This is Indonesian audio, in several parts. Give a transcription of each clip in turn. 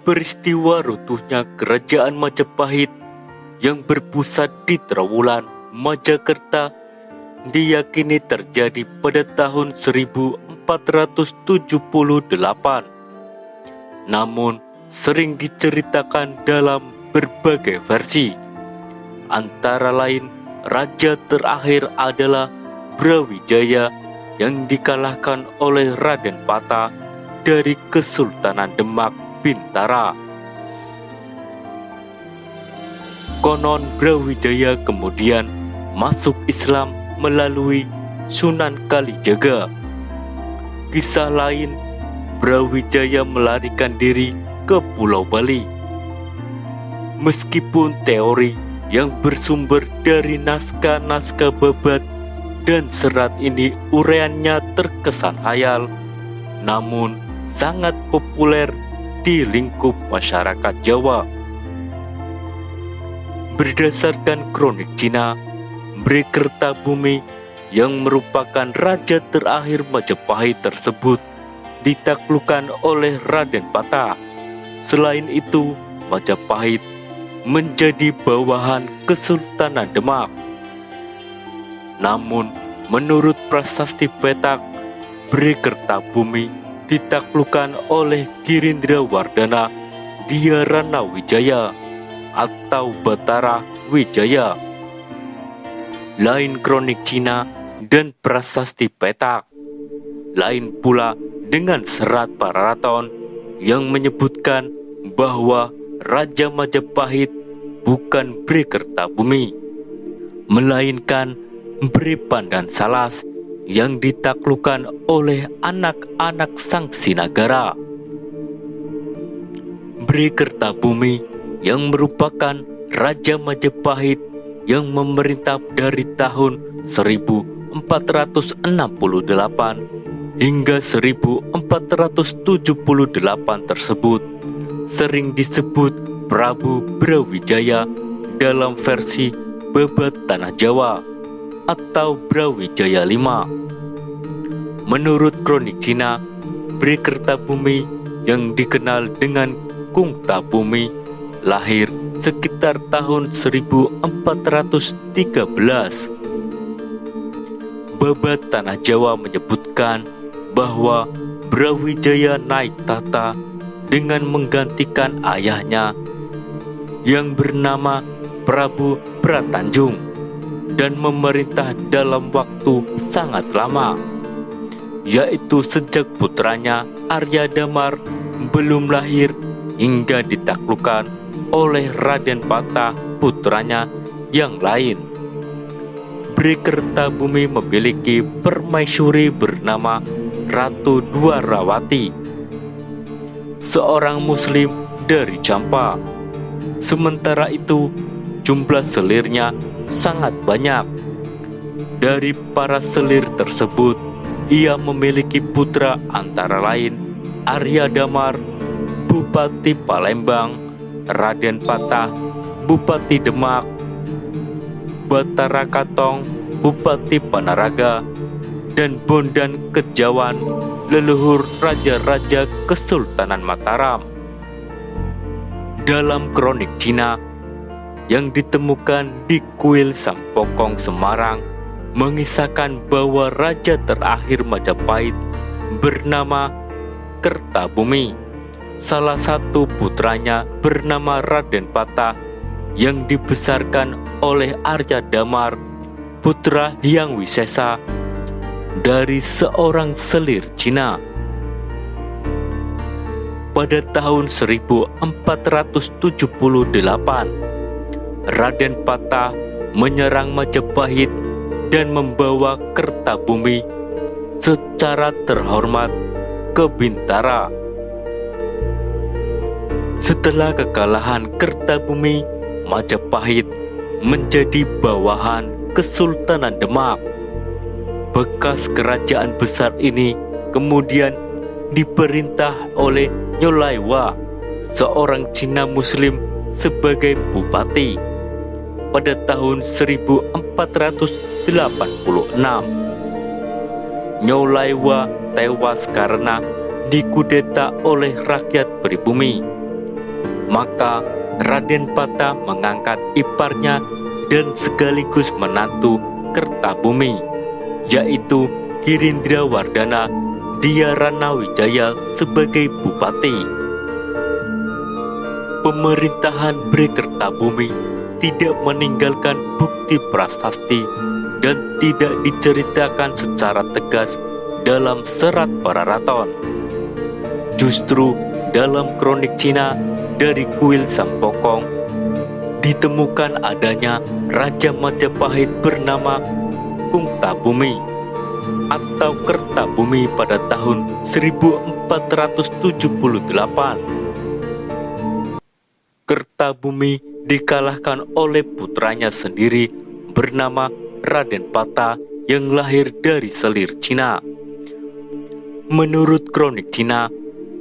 peristiwa runtuhnya kerajaan Majapahit yang berpusat di Trowulan, Majakerta diyakini terjadi pada tahun 1478. Namun sering diceritakan dalam berbagai versi. Antara lain, raja terakhir adalah Brawijaya yang dikalahkan oleh Raden Patah dari Kesultanan Demak Bintara. Konon Brawijaya kemudian masuk Islam melalui Sunan Kalijaga. Kisah lain, Brawijaya melarikan diri ke Pulau Bali. Meskipun teori yang bersumber dari naskah-naskah Babat dan Serat ini uraiannya terkesan hayal, namun sangat populer di lingkup masyarakat Jawa. Berdasarkan kronik Cina, Bhre-Kertabumi yang merupakan raja terakhir Majapahit tersebut ditaklukkan oleh Raden Patah. Selain itu, Majapahit menjadi bawahan Kesultanan Demak. Namun, menurut prasasti Petak, Bhre-Kertabumi ditaklukkan oleh Girindrawardhana Dhyarana Wijaya atau Batara Wijaya. Lain kronik Cina dan prasasti Petak. Lain pula dengan Serat Pararaton yang menyebutkan bahwa Raja Majapahit bukan Bhre-Kertabumi, melainkan Bhre Pandan Salas yang ditaklukkan oleh anak-anak Sang Sinagara. Bhre-Kertabumi yang merupakan Raja Majapahit yang memerintah dari tahun 1468 hingga 1478 tersebut sering disebut Prabu Brawijaya dalam versi Babat Tanah Jawa atau Brawijaya V. Menurut kronik Cina, Bhre-Kertabumi yang dikenal dengan Kungtabumi lahir sekitar tahun 1413. Babat Tanah Jawa menyebutkan bahwa Brawijaya naik tahta dengan menggantikan ayahnya yang bernama Prabu Pratanjung dan memerintah dalam waktu sangat lama, yaitu sejak putranya Arya Damar belum lahir hingga ditaklukkan oleh Raden Patah putranya yang lain. Bhre-Kertabumi memiliki permaisuri bernama Ratu Dwarawati, seorang muslim dari Champa. Sementara itu, jumlah selirnya sangat banyak. Dari para selir tersebut, ia memiliki putra antara lain Arya Damar, Bupati Palembang, Raden Patah, Bupati Demak, Batara Katong, Bupati Panaraga, dan Bondan Kejawan, leluhur raja-raja Kesultanan Mataram. Dalam kronik Cina yang ditemukan di kuil Sampokong Semarang mengisahkan bahwa raja terakhir Majapahit bernama Kertabumi. Salah satu putranya bernama Raden Patah yang dibesarkan oleh Arya Damar, putra Hyang Wisesa, dari seorang selir Cina. Pada tahun 1478, Raden Patah menyerang Majapahit dan membawa Kertabumi secara terhormat ke Bintara. Setelah kekalahan Kertabumi, Majapahit menjadi bawahan Kesultanan Demak. Bekas kerajaan besar ini kemudian diperintah oleh Nyolaiwa, seorang Cina Muslim, sebagai bupati pada tahun 1486. Nyolaiwa tewas karena dikudeta oleh rakyat pribumi. maka Raden Pata mengangkat iparnya dan sekaligus menantu Kertabumi, yaitu Girindrawardhana Dyaranawidjaya sebagai bupati. Pemerintahan Bhre Kertabumi tidak meninggalkan bukti prasasti dan tidak diceritakan secara tegas dalam serat Pararaton. Justru dalam kronik Cina dari kuil Sampokong ditemukan adanya Raja Majapahit bernama Kungtabumi atau Kertabumi pada tahun 1478. Kertabumi dikalahkan oleh putranya sendiri bernama Raden Pata yang lahir dari selir Cina. Menurut kronik Cina,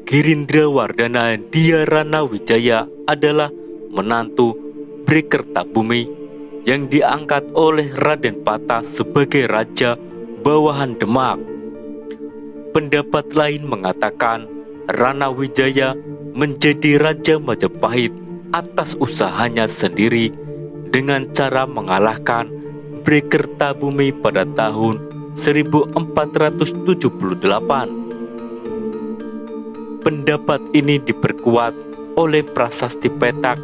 Girindrawardhana Dyaranawidjaya adalah menantu Bhre Kertabumi yang diangkat oleh Raden Pata sebagai raja bawahan Demak. Pendapat lain mengatakan Ranawijaya menjadi Raja Majapahit atas usahanya sendiri dengan cara mengalahkan Bhre Kertabumi pada tahun 1478. Pendapat ini diperkuat oleh prasasti Petak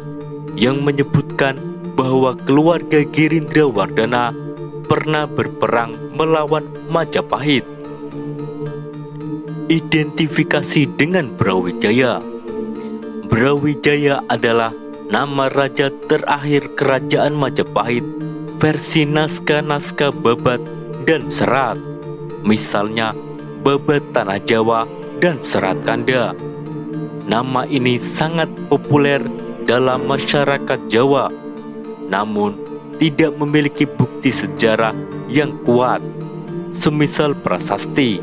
yang menyebutkan bahwa keluarga Girindrawardhana pernah berperang melawan Majapahit. Identifikasi dengan Brawijaya. Brawijaya adalah nama raja terakhir kerajaan Majapahit versi naskah-naskah Babat dan Serat, misalnya Babat Tanah Jawa dan Serat Kanda. Nama ini sangat populer dalam masyarakat Jawa, namun tidak memiliki bukti sejarah yang kuat, semisal prasasti.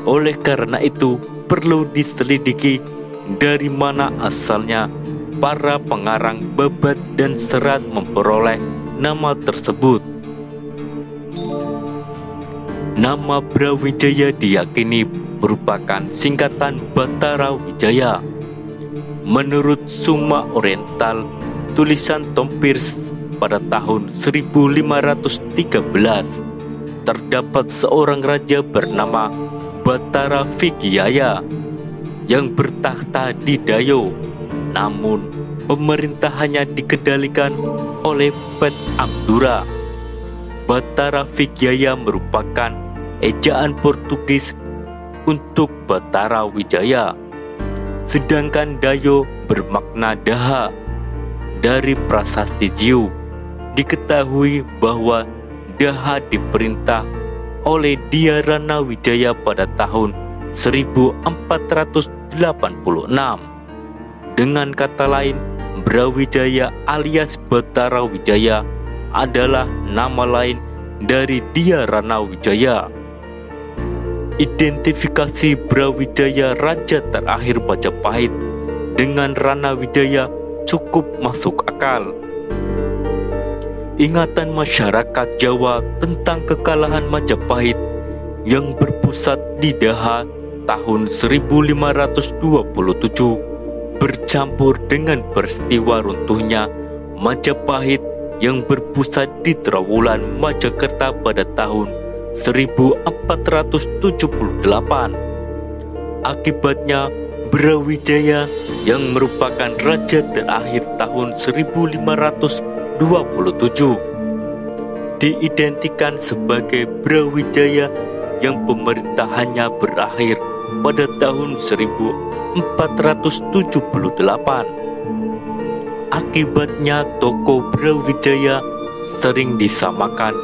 Oleh karena itu, perlu diselidiki dari mana asalnya para pengarang Babat dan Serat memperoleh nama tersebut. Nama Brawijaya diyakini merupakan singkatan Batara Wijaya. Menurut Suma Oriental, tulisan Tom Peirce pada tahun 1513, terdapat seorang raja bernama Batara Vigyaya yang bertakhta di Dayo, namun pemerintahannya dikendalikan oleh Pet Amdura. Batara Vigyaya merupakan ejaan Portugis untuk Batara Wijaya, sedangkan Dayo bermakna daha. Dari prasasti Jiu diketahui bahwa daha diperintah oleh Dyaranawidjaya pada tahun 1486. Dengan kata lain, Brawijaya alias Batara Wijaya adalah nama lain dari Dyaranawidjaya. Identifikasi Brawijaya raja terakhir Majapahit dengan Ranawijaya cukup masuk akal. Ingatan masyarakat Jawa tentang kekalahan Majapahit yang berpusat di Daha tahun 1527 bercampur dengan peristiwa runtuhnya Majapahit yang berpusat di Trowulan Majakerta pada tahun 1478. Akibatnya Brawijaya yang merupakan raja terakhir tahun 1527 diidentikan sebagai Brawijaya yang pemerintahannya berakhir pada tahun 1478. Akibatnya tokoh Brawijaya sering disamakan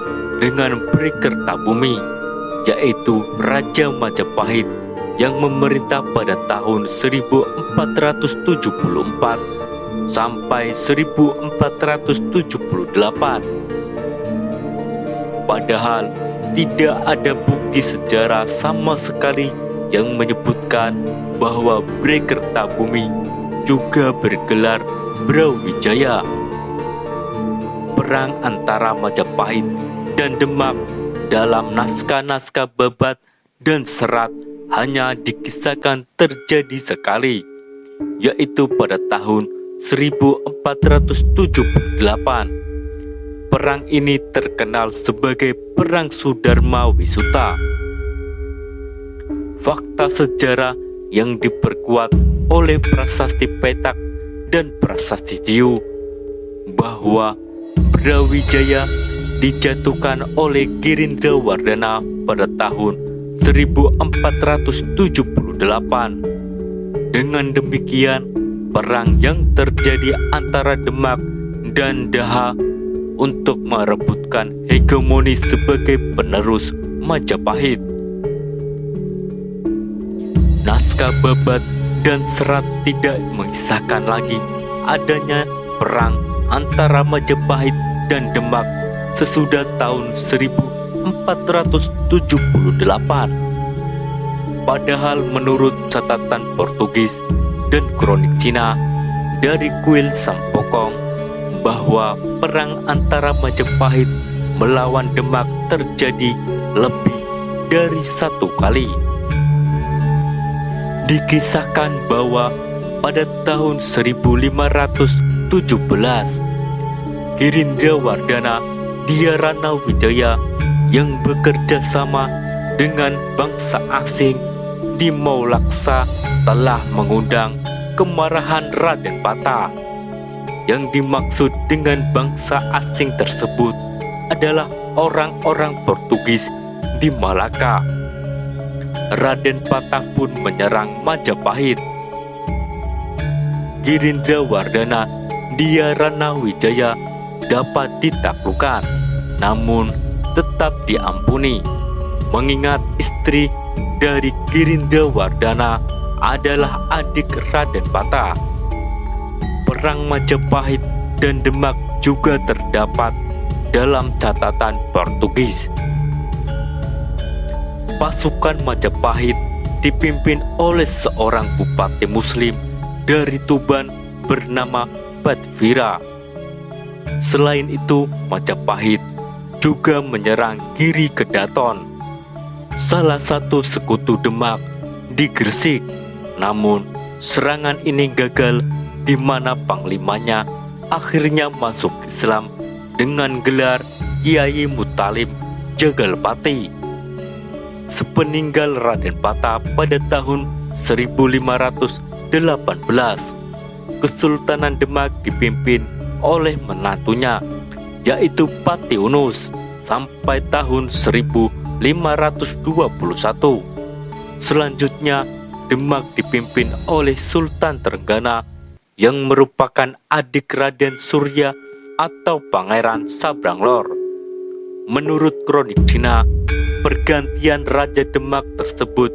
dengan Bhre Kertabumi, yaitu Raja Majapahit yang memerintah pada tahun 1474 sampai 1478. Padahal tidak ada bukti sejarah sama sekali yang menyebutkan bahwa Bhre Kertabumi juga bergelar Brawijaya. Perang antara Majapahit dan Demak dalam naskah-naskah Babat dan Serat hanya dikisahkan terjadi sekali, yaitu pada tahun 1478. Perang ini terkenal sebagai Perang Sudarma Wisuta. Fakta sejarah yang diperkuat oleh prasasti Petak dan prasasti Diu bahwa Brawijaya dijatuhkan oleh Girindrawardhana pada tahun 1478. Dengan demikian, perang yang terjadi antara Demak dan Daha untuk merebutkan hegemoni sebagai penerus Majapahit. Naskah Babat dan Serat tidak mengisahkan lagi adanya perang antara Majapahit dan Demak sesudah tahun 1478. Padahal menurut catatan Portugis dan kronik Cina dari kuil Sampokong bahwa perang antara Majapahit melawan Demak terjadi lebih dari satu kali. Dikisahkan bahwa pada tahun 1517 Girindrawardhana Dhyarana Wijaya yang bekerja sama dengan bangsa asing di Maulaksa telah mengundang kemarahan Raden Patah. Yang dimaksud dengan bangsa asing tersebut adalah orang-orang Portugis di Malaka. Raden Patah pun menyerang Majapahit. Girindrawardhana Dhyarana Wijaya dapat ditaklukkan, namun tetap diampuni, mengingat istri dari Girindrawardhana adalah adik Raden Patah. Perang Majapahit dan Demak juga terdapat dalam catatan Portugis. Pasukan Majapahit dipimpin oleh seorang bupati Muslim dari Tuban bernama Petvira. Selain itu, Majapahit juga menyerang Giri Kedaton, salah satu sekutu Demak di Gresik. Namun, serangan ini gagal di mana panglimanya akhirnya masuk Islam dengan gelar Kiai Mutalim Jagalpati. Sepeninggal Raden Patah pada tahun 1518, Kesultanan Demak dipimpin oleh menantunya, yaitu Pati Unus, sampai tahun 1521. Selanjutnya, Demak dipimpin oleh Sultan Trenggana yang merupakan adik Raden Surya atau Pangeran Sabranglor. Menurut kronik Cina, pergantian Raja Demak tersebut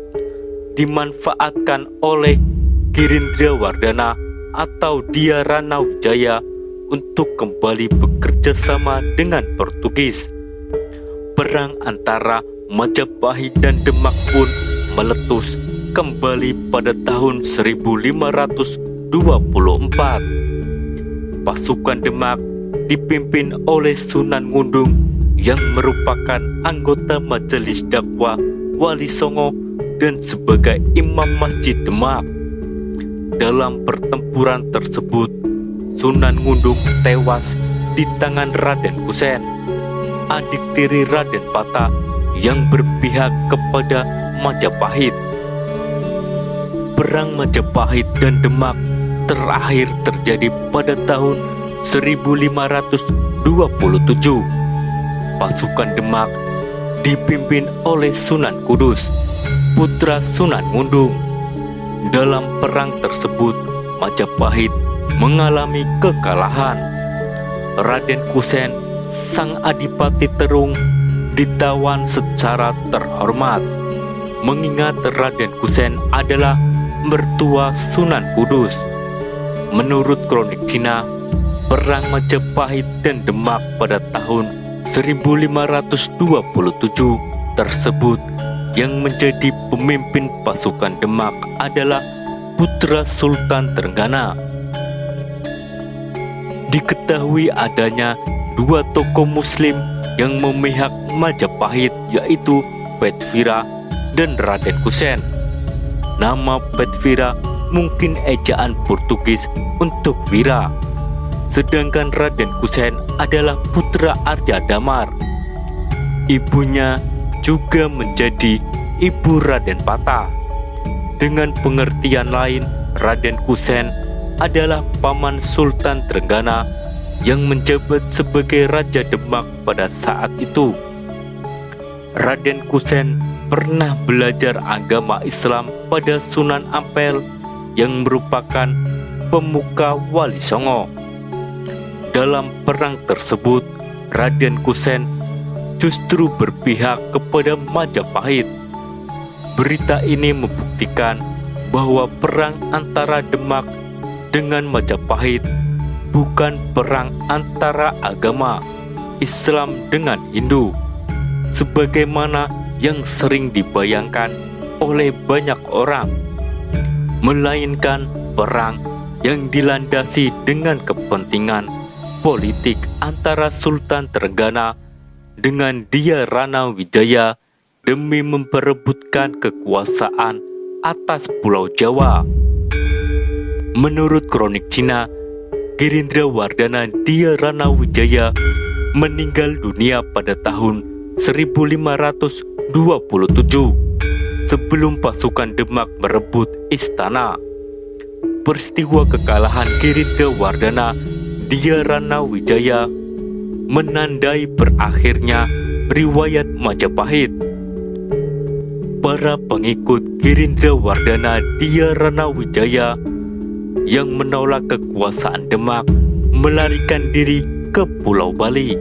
dimanfaatkan oleh Girindrawardhana atau Dhyarana Wijaya untuk kembali bekerja sama dengan Portugis. Perang antara Majapahit dan Demak pun meletus kembali pada tahun 1524. Pasukan Demak dipimpin oleh Sunan Ngundung yang merupakan anggota Majelis Dakwah Wali Songo dan sebagai Imam Masjid Demak. Dalam pertempuran tersebut, Sunan Ngundung tewas di tangan Raden Kusen, adik tiri Raden Patah yang berpihak kepada Majapahit. Perang Majapahit dan Demak terakhir terjadi pada tahun 1527. Pasukan Demak dipimpin oleh Sunan Kudus, putra Sunan Ngundung. Dalam perang tersebut, Majapahit mengalami kekalahan. Raden Kusen, sang Adipati Terung, ditawan secara terhormat, mengingat Raden Kusen adalah mertua Sunan Kudus. Menurut kronik Cina, perang Majapahit dan Demak pada tahun 1527 tersebut yang menjadi pemimpin pasukan Demak adalah putra Sultan Trenggana. Diketahui adanya dua tokoh Muslim yang memihak Majapahit, yaitu Petvira dan Raden Kusen. Nama Petvira mungkin ejaan Portugis untuk Wira. Sedangkan Raden Kusen adalah putra Arya Damar. Ibunya juga menjadi ibu Raden Patah. Dengan pengertian lain, Raden Kusen adalah paman Sultan Trenggana yang menjabat sebagai Raja Demak pada saat itu. Raden Kusen pernah belajar agama Islam pada Sunan Ampel yang merupakan pemuka Wali Songo. Dalam perang tersebut, Raden Kusen justru berpihak kepada Majapahit. Berita ini membuktikan bahwa perang antara Demak dengan Majapahit bukan perang antara agama Islam dengan Hindu, sebagaimana yang sering dibayangkan oleh banyak orang, melainkan perang yang dilandasi dengan kepentingan politik antara Sultan Trenggana dengan Dia Rana Wijaya demi memperebutkan kekuasaan atas Pulau Jawa. Menurut kronik Cina, Girindrawardhana Dia Rana Wijaya meninggal dunia pada tahun 1527 sebelum pasukan Demak merebut istana. Peristiwa kekalahan Girindrawardhana Dia Rana Wijaya menandai berakhirnya riwayat Majapahit. Para pengikut Girindrawardhana Dia Rana Wijaya yang menolak kekuasaan Demak melarikan diri ke Pulau Bali.